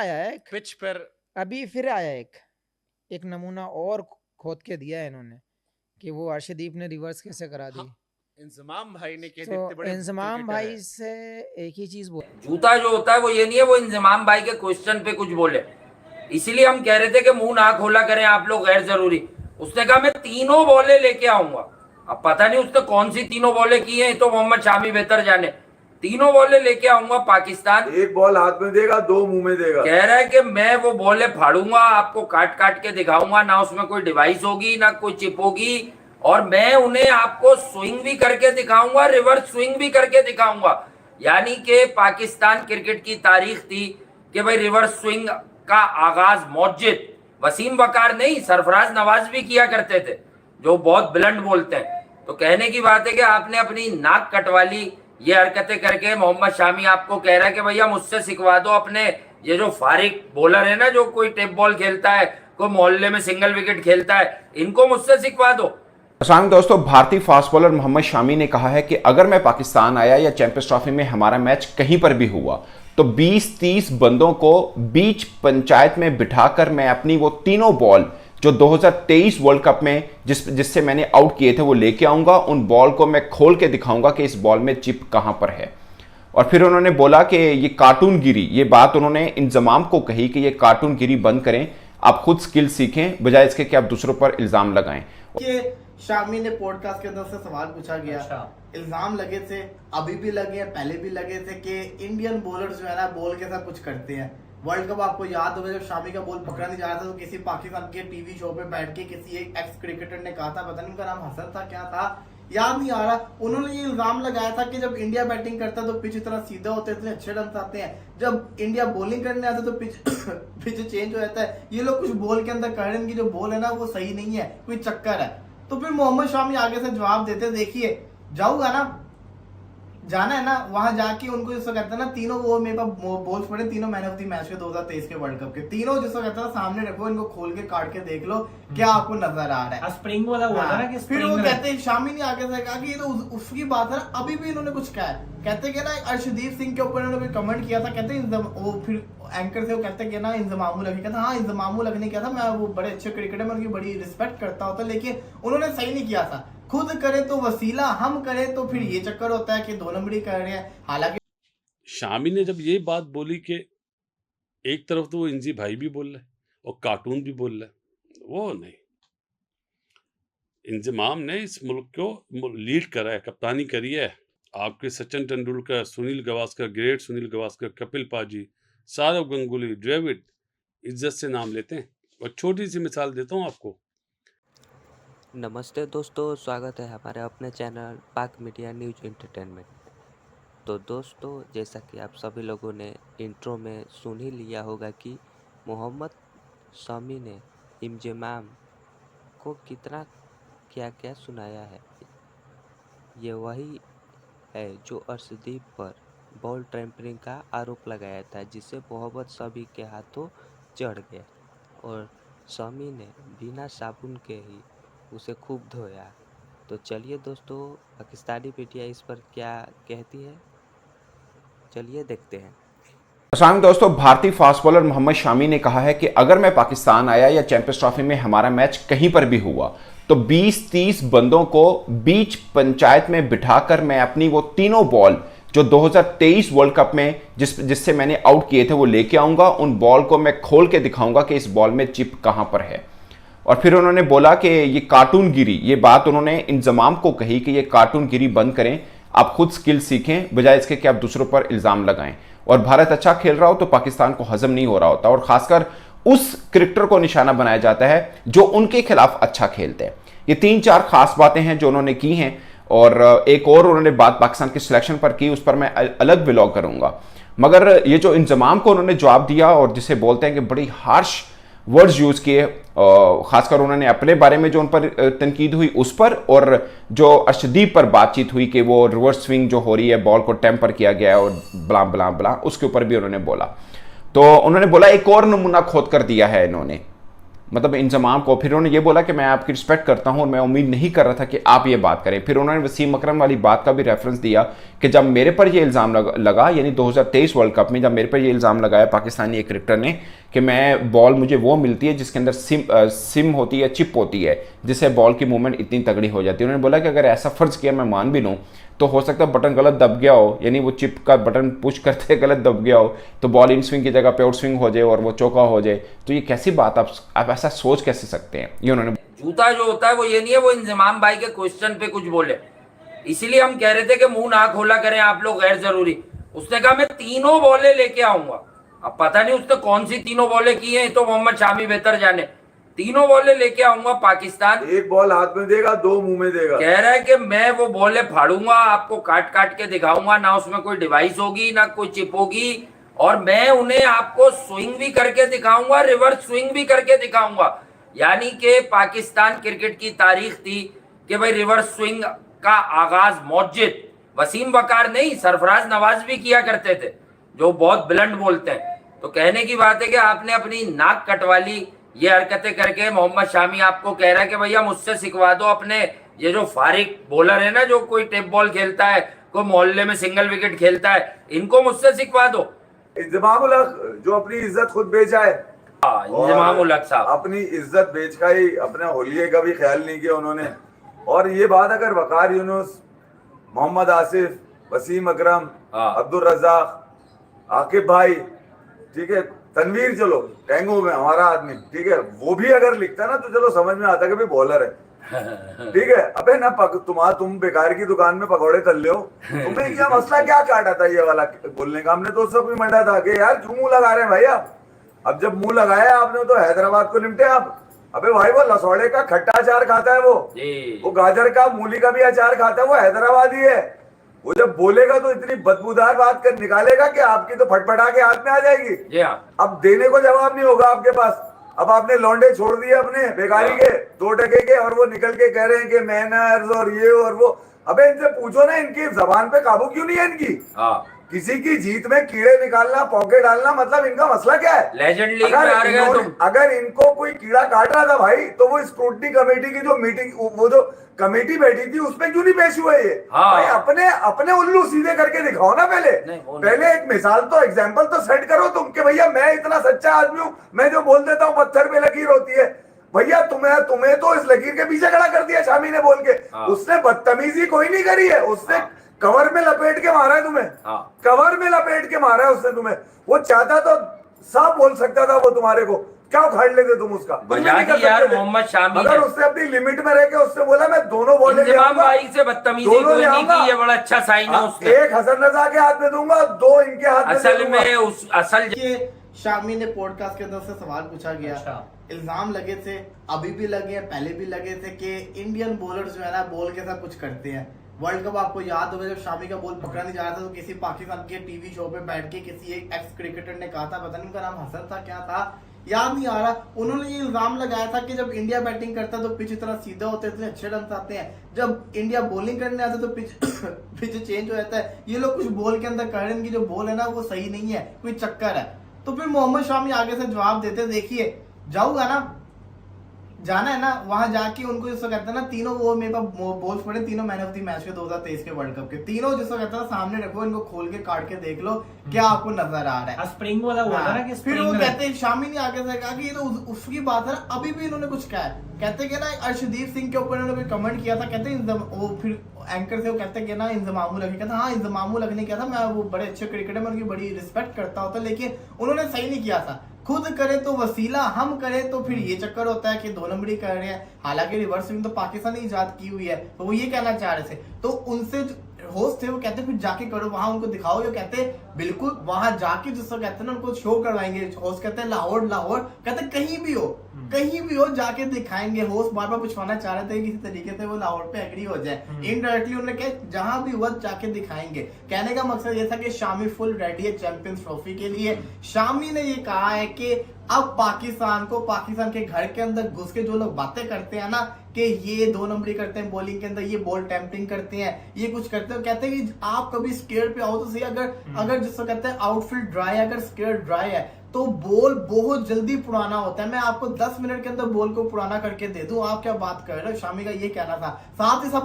आया है पिच पर अभी फिर आया एक नमूना और खोद के दिया है इन्होंने कि वो अर्शदीप ने रिवर्स कैसे करा दी। इंजमाम भाई ने कह तो दिए बड़े इंजमाम भाई से एक ही चीज बोल, जूता जो होता है वो ये नहीं है वो इंजमाम भाई के क्वेश्चन पे कुछ बोले, इसीलिए हम कह रहे थे कि मुंह ना खोला करें आप लोग गैर जरूरी। उसने कहा मैं तीनों बॉलें लेके आऊंगा। अब पता नहीं उसने कौन सी तीनों बॉलें की हैं, तो मोहम्मद शामी बेहतर जाने। तीनों बॉलें लेके आऊंगा पाकिस्तान, एक बॉल हाथ में देगा, दो मुंह में देगा। कह रहा है कि मैं वो बॉलें फाड़ूंगा, आपको काट काट के दिखाऊंगा, ना उसमें कोई डिवाइस होगी ना कोई चिप होगी, और मैं उन्हें आपको स्विंग भी करके दिखाऊंगा, रिवर्स स्विंग भी करके दिखाऊंगा। यानी कि पाकिस्तान क्रिकेट की तारीख थी कि भाई रिवर्स स्विंग का आगाज मौजिद वसीम वकार नहीं, सरफराज नवाज भी किया करते थे, जो बहुत ब्लंड बोलते हैं। तो कहने की बात है कि आपने अपनी नाक कटवा ली ये हरकतें करके। मोहम्मद शामी आपको कह रहा है कि भैया मुझसे सिखवा दो अपने ये जो फारिक बॉलर है ना, जो कोई टेप बॉल खेलता है, कोई मोहल्ले में सिंगल विकेट खेलता है, इनको मुझसे सिखवा दो। दोस्तों, भारतीय फास्ट बॉलर मोहम्मद शामी ने कहा है कि अगर मैं पाकिस्तान आया या चैंपियंस ट्रॉफी में हमारा मैच कहीं पर भी हुआ तो 20-30 बंदों को बीच पंचायत में बिठाकर मैं अपनी वो तीनों बॉल जो 2023 वर्ल्ड कप में जिससे मैंने आउट किए थे वो लेके आऊंगा। उन बॉल को मैं खोल के दिखाऊंगा कि इस बॉल में चिप कहां पर है। और फिर उन्होंने बोला कि ये कार्टूनगिरी, ये बात उन्होंने इंजमाम को कही कि ये कार्टूनगिरी बंद करें, आप खुद स्किल सीखें बजाय इसके कि आप दूसरों पर इल्जाम लगाएं। शामी ने पॉडकास्ट के अंदर से सवाल पूछा गया, इल्जाम लगे थे, अभी भी लगे हैं, पहले भी लगे थे कि इंडियन बॉलर्स जो है ना बॉल के साथ कुछ करते हैं। वर्ल्ड कप आपको याद होगा जब शामी का बॉल पकड़ा नहीं जा रहा था तो किसी पाकिस्तान के टीवी शो पे बैठ के किसी एक एक्स क्रिकेटर ने कहा था, पता नहीं उनका नाम हसन था क्या था, याद नहीं आ रहा, उन्होंने ये इल्जाम लगाया था कि जब इंडिया बैटिंग करता है तो पिच इतना सीधा होता है, इतने अच्छे रन आते हैं, जब इंडिया बॉलिंग करने आता है तो पिच चेंज हो जाता है। ये लोग कुछ बॉल के अंदर कर रहे हैं, इनकी जो बॉल है ना वो सही नहीं है, कोई चक्कर है। तो फिर मोहम्मद शामी आगे से जवाब देते, देखिए जाऊंगा ना, जाना है ना, वहां जाके उनको जिसको कहते हैं ना, तीनों वो मेरे पास बॉल्स पड़े, तीनों मैन ऑफ द मैच के 2023 के वर्ल्ड कप के तीनों, जिसको कहते हैं सामने रखो, इनको खोल के काट के देख लो क्या आपको नजर आ रहा है। स्प्रिंग वाला हुआ था ना कि फिर वो कहते हैं, शामी ने आगे से कहा कि ये तो उसकी बात है ना, अभी भी इन्होंने कुछ कहा है, कहते कि ना अर्शदीप सिंह के ऊपर इन्होंने कमेंट किया था, कहते वो फिर एंकर से वो कहते कि ना इंजमामुल लगे, कहता हाँ इंजमामुल लगने किया था, मैं वो बड़े अच्छे क्रिकेटर में उनकी बड़ी रिस्पेक्ट करता होता, लेकिन उन्होंने सही नहीं किया था, खुद करे तो वसीला, हम करें तो फिर ये चक्कर होता है कि दो नंबरी कर रहे हैं। हालांकि शामी ने जब ये बात बोली कि एक तरफ तो वो इंजी भाई भी बोल रहा है और कार्टून भी बोल रहा है, वो नहीं, इंजमाम ने इस मुल्क को लीड करा है, कप्तानी करी है। आपके सचिन तेंदुलकर, सुनील गावस्कर, ग्रेट सुनील गावस्कर, कपिल पाजी, सौरव गंगुली, द्रविड़ इज्जत से नाम लेते हैं। और छोटी सी मिसाल देता हूँ आपको। नमस्ते दोस्तों, स्वागत है हमारे अपने चैनल पाक मीडिया न्यूज एंटरटेनमेंट। तो दोस्तों, जैसा कि आप सभी लोगों ने इंट्रो में सुन ही लिया होगा कि मोहम्मद शामी ने इंजमाम को कितना क्या क्या सुनाया है। ये वही है जो अर्शदीप पर बॉल टेम्परिंग का आरोप लगाया था, जिसे मोहम्मद शामी के हाथों चढ़ गया और शामी ने बिना साबुन के ही उसे खूब धोया। तो चलिए दोस्तों, पाकिस्तानी मीडिया इस पर क्या कहती है, चलिए देखते हैं। दोस्तों, भारतीय फास्ट बॉलर मोहम्मद शामी ने कहा है कि अगर मैं पाकिस्तान आया या चैंपियंस ट्रॉफी में हमारा मैच कहीं पर भी हुआ तो 20-30 बंदों को बीच पंचायत में बिठाकर मैं अपनी वो तीनों बॉल जो 2023 वर्ल्ड कप में जिससे मैंने आउट किए थे वो लेके आऊंगा। उन बॉल को मैं खोल के दिखाऊंगा कि इस बॉल में चिप कहां पर है। और फिर उन्होंने बोला कि ये कार्टूनगिरी, ये बात उन्होंने इंजमाम को कही कि ये कार्टूनगिरी बंद करें, आप खुद स्किल सीखें बजाय इसके कि आप दूसरों पर इल्जाम लगाएं। और भारत अच्छा खेल रहा हो तो पाकिस्तान को हजम नहीं हो रहा होता, और खासकर उस क्रिकेटर को निशाना बनाया जाता है जो उनके खिलाफ अच्छा खेलते हैं। ये 3-4 खास बातें हैं जो उन्होंने की हैं, और एक और उन्होंने बात पाकिस्तान के सिलेक्शन पर की, उस पर मैं अलग व्लॉग करूंगा। मगर ये जो इंजमाम को उन्होंने जवाब दिया और जिसे बोलते हैं कि बड़ी हार्श वर्ड्स यूज किए, खासकर उन्होंने अपने बारे में जो उन पर तनकीद हुई उस पर, और जो अर्शदीप पर बातचीत हुई कि वो रिवर्स स्विंग जो हो रही है, बॉल को टेम्पर किया गया है और ब्ला ब्ला ब्ला, उसके ऊपर भी उन्होंने बोला। तो उन्होंने बोला एक और नमूना खोद कर दिया है इन्होंने, मतलब इंजमाम को। फिर उन्होंने ये बोला कि मैं आपकी रिस्पेक्ट करता हूं और मैं उम्मीद नहीं कर रहा था कि आप ये बात करें। फिर उन्होंने वसीम अकरम वाली बात का भी रेफरेंस दिया कि जब मेरे पर ये इल्ज़ाम लगा यानी 2023 वर्ल्ड कप में जब मेरे पर ये इल्ज़ाम लगाया पाकिस्तानी एक क्रिकेटर ने कि मैं बॉल मुझे वो मिलती है जिसके अंदर सिम होती है, चिप होती है, जिससे बॉल की मूवमेंट इतनी तगड़ी हो जाती है। उन्होंने बोला कि अगर ऐसा फ़र्ज़ किया मैं मान भी लूँ तो हो सकता है बटन गलत दब गया हो, यानी वो चिप का बटन पुश करते गलत दब गया हो तो बॉल इन स्विंग की जगह पे आउट स्विंग हो जाए और वो चौका हो जाए। तो ये कैसी बात, आप ऐसा सोच कैसे सकते हैं? ये उन्होंने जूता जो होता है वो ये नहीं है वो इंजमाम भाई के क्वेश्चन पे कुछ बोले, इसीलिए हम कह रहे थे कि मुंह ना खोला करें आप लोग गैर जरूरी। उसने कहा मैं तीनों बॉलें लेके आऊंगा। अब पता नहीं उसने कौन सी तीनों बॉलें की हैं, तो मोहम्मद शामी बेहतर जाने। तीनों बॉलें लेके आऊंगा पाकिस्तान। एक बॉल हाथ में देगा, दो मुंह में देगा। कह रहा है कि मैं वो बॉलें फाड़ूंगा, आपको काट काट के दिखाऊंगा, ना उसमें कोई डिवाइस होगी ना कोई चिप होगी, और मैं उन्हें आपको स्विंग भी करके दिखाऊंगा, रिवर्स स्विंग भी करके दिखाऊंगा। यानी कि पाकिस्तान क्रिकेट की तारीख थी कि भाई रिवर्स स्विंग का आगाज मौजिद वसीम वकार नहीं, सरफराज नवाज भी किया करते थे, जो बहुत बुलंद बोलते हैं। तो कहने की बात है कि आपने अपनी नाक कटवा ली ये हरकतें करके। मोहम्मद शामी आपको कह रहा है कि भैया मुझसे सिखवा दो अपने ये जो फारिक बॉलर है ना, जो कोई टेप बॉल खेलता है, कोई मोहल्ले में सिंगल विकेट खेलता है, इनको मुझसे सिखवा दो। इंजमामुल हक जो अपनी इज्जत खुद बेचा है, इंजमामुल हक साहब अपनी इज्जत बेच का ही अपने होलिये का भी ख्याल नहीं किया उन्होंने। और ये बात अगर वकार यूनुस, मोहम्मद आसिफ, वसीम अकरम, अब्दुल रज़ाक, आकिब भाई, ठीक है, तनवीर, चलो टेंगो में हमारा आदमी, ठीक है, वो भी अगर लिखता ना तो चलो समझ में आता कि भाई बॉलर है, ठीक है। अबे ना तुम बेकार की दुकान में पकौड़े तल ले हो, तुम्हें क्या मसला क्या काटा था ये वाला बोलने का? हमने तो सब भी मंडा था कि यार क्यों मुंह लगा रहे हैं भाई आप। अब जब मुंह लगाया आपने तो हैदराबाद को निपटे आप। अबे भाई वो लसौड़े का खट्टा अचार खाता है, वो गाजर का मूली का भी अचार खाता है, वो हैदराबादी है। वो जब बोलेगा तो इतनी बदबूदार बात कर निकालेगा कि आपकी तो फटफटा के हाथ में आ जाएगी। अब देने को जवाब नहीं होगा आपके पास। अब आपने लौंडे छोड़ दिए अपने बेकारी के 2 टके के, और वो निकल के कह रहे हैं कि मैनर्स और ये और वो। अबे इनसे पूछो ना इनकी जबान पे काबू क्यों नहीं है इनकी। किसी की जीत में कीड़े निकालना, पौके डालना, मतलब इनका मसला क्या है? लेजेंड लीग में आ गए तुम। अगर इनको कोई कीड़ा काट रहा था भाई तो वो स्क्रूटनी कमेटी की जो मीटिंग, वो जो कमेटी बैठी थी उसमें क्यों नहीं पेश हुए ये? भाई अपने उल्लू सीधे करके दिखाओ ना पहले एक मिसाल तो, एग्जाम्पल तो सेट करो तुम कि भैया मैं इतना सच्चा आदमी हूँ, मैं जो बोल देता हूँ पत्थर पे लकीर होती है। भैया तुम्हें तो इस लकीर के पीछे खड़ा कर दिया शामी ने बोल के। उसने बदतमीजी कोई नहीं करी है, उसने कवर में लपेट के मारा है तुम्हें, कवर में लपेट के मारा है उसने तुम्हें। वो चाहता तो साफ बोल सकता था वो तुम्हारे को, क्या उखाड़ लेते तुम उसका? यार मोहम्मद शामी अगर उसने अपनी लिमिट में रह के उसने बोला मैं दोनों बॉलें भाई से बदतमीजी कोई नहीं की, ये बड़ा अच्छा साइन है उसने। एक हसन रजा के हाथ में दूंगा, 2 इनके हाथ में। असल में असल शामी ने पॉडकास्ट के अंदर से सवाल पूछा गया, इल्जाम लगे थे, अभी भी लगे हैं, पहले भी लगे थे कि इंडियन बॉलर्स जो है ना बॉल के साथ कुछ करते हैं। वर्ल्ड कप आपको याद होगा जब शामी का बॉल पकड़ा नहीं जा रहा था तो किसी पाकिस्तान के टीवी शो पे बैठ के किसी एक एक्स क्रिकेटर ने कहा था, पता नहीं उनका नाम हसन था क्या था, याद नहीं आ रहा, उन्होंने ये इल्जाम लगाया था कि जब इंडिया बैटिंग करता तो पिच इतना सीधा होते थे, अच्छे रन आते हैं, जब इंडिया बॉलिंग करने आता तो पिच चेंज हो जाता है, ये लोग कुछ बॉल के अंदर कर रहे हैं, इनकी जो बॉल है ना वो सही नहीं है, कोई चक्कर है। तो फिर मोहम्मद शामी आगे से जवाब देते, देखिए जाऊंगा ना, जाना है ना वहां जाके उनको जिसको कहते हैं ना, तीनों वो मेरे पास बॉल्स पड़े, तीनों मैन ऑफ द मैच के 2023 के वर्ल्ड कप के तीनों, जिसको कहते हैं सामने रखो, इनको खोल के काट के देख लो क्या आपको नजर आ रहा है। स्प्रिंग वाला हुआ था ना कि फिर वो कहते हैं, शामी ने आगे से कहा कि ये तो उसकी बात है ना, अभी भी इन्होंने कुछ कहा है, कहते कि ना अर्शदीप सिंह के ऊपर इन्होंने कमेंट किया था, कहते वो फिर एंकर से वो कहते कि ना इंजमामुल हक, कहता हाँ इंजमामुल हक ने किया था, मैं वो बड़े अच्छे क्रिकेटर, मैं उनकी बड़ी रिस्पेक्ट करता होता, लेकिन उन्होंने सही नहीं किया था, खुद करे तो वसीला, हम करे तो फिर ये चक्कर होता है कि 2 नंबरी कर रहे हैं। हालांकि रिवर्स स्विंग तो पाकिस्तान ने इजाद की हुई है, तो वो ये कहना चाह रहे थे, तो उनसे होस्ट थे वो कहते फिर जाके करो, वहां उनको दिखाओ, ये कहते बिल्कुल वहां जाके जिसको कहते हैं ना उनको शो करवाएंगे। होस्ट कहते हैं लाहौर कहते कहीं भी हो जाके दिखाएंगे। होस्ट बार बार पूछवाना चाह रहे थे किसी तरीके से वो लाहौर पे एग्री हो जाए, इनडायरेक्टली उन्होंने कहा जहां भी हुआ जाके दिखाएंगे। कहने का मकसद ये था कि शामी फुल रेडी है चैंपियंस ट्रॉफी के लिए। शामी ने ये कहा है कि अब पाकिस्तान के घर के अंदर घुस के जो लोग बातें करते हैं ना कि ये 2 नंबरी करते हैं बॉलिंग के अंदर, ये बॉल टेम्परिंग करते हैं, ये कुछ करते हैं, कहते हैं कि आप कभी स्केयर पे आओ तो सही, अगर जिसको कहते हैं आउटफील्ड ड्राई है, अगर स्केयर ड्राई है तो बॉल बहुत जल्दी पुराना होता है। मैं आपको 10 मिनट के अंदर बॉल को पुराना करके दे दूं, आप क्या बात कर रहे हो? शामी का ये कहना था। साथ ही साथ